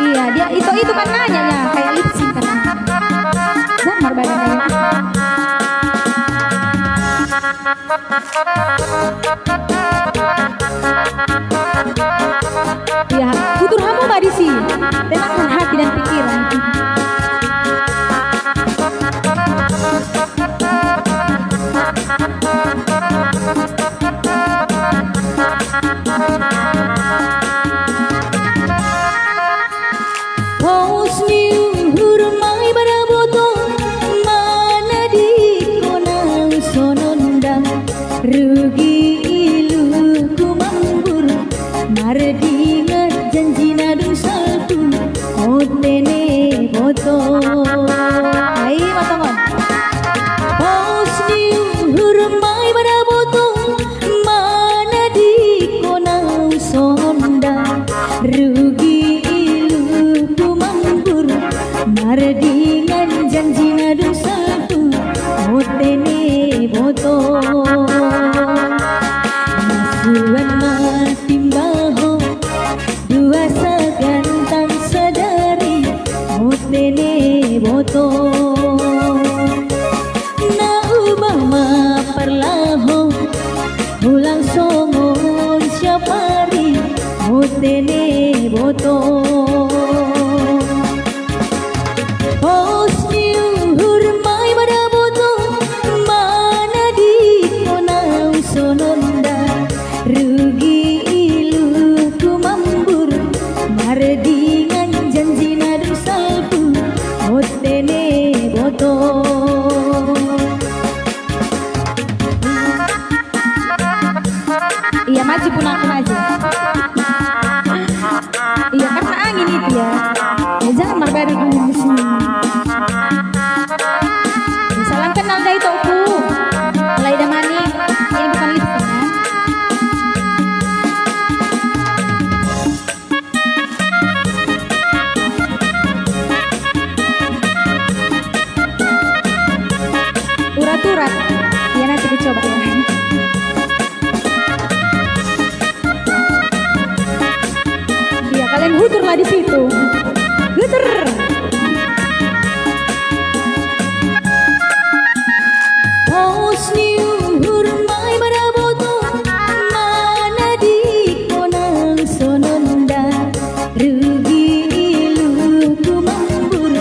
Iya, dia itu kan nanya kayak lip sync kan. Zamar badannya. Ya, tutur hamu mbak Disi, tenangkan hati dan pikiran. Rugi ilu kumambur mardingat janji nadung saltu otene boto ai matangon pos ni hurmai pada boto mana di konang sonda rugi ilu kumambur mardingat janji nadung saltu otene boto Tuan matimbaho dua sagantang sadari mutene boto na ubah maparlaho ulang songon siapari mutene boto rugi ilu kumambur mardingan janji nadung salpu otene boto Iya maju pun aku maju. Iya karena angin itu ya. Ya jangan badan angin di sini. Salam kenal dari toku. Laida Manik. Ini bukan lip sync ya. Urat-urat. Ya nanti dicoba ya. Iya kalian huturlah di situ. Hutur. Posni hurmai pada boto mana di konang sononda rugi ilu kumambur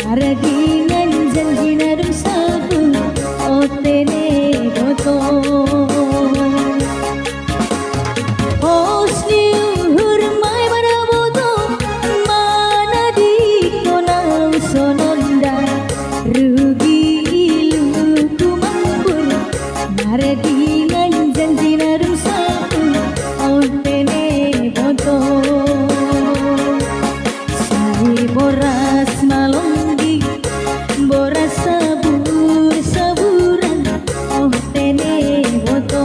maradingan janji nadung sabu otene boto Posni hurmai pada boto mana di konang sononda rugi mardingan janji nadung sabu otene boto sai boras malonggi boras saburan otene boto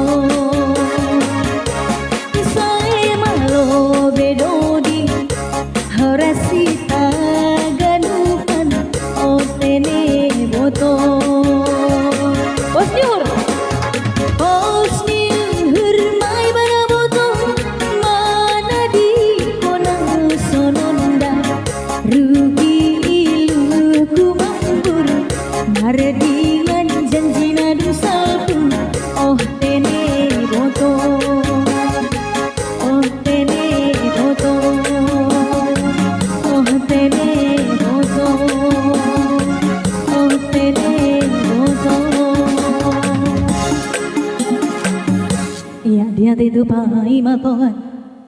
sai malo bedodi horasita ganupan otene boto Bosnyur hurmai pada boto mana di konang sononda rugi ilu kumambur mardingan janji nadung salpu otene boto otene boto otene boto otene boto Iya dia itu pai matongan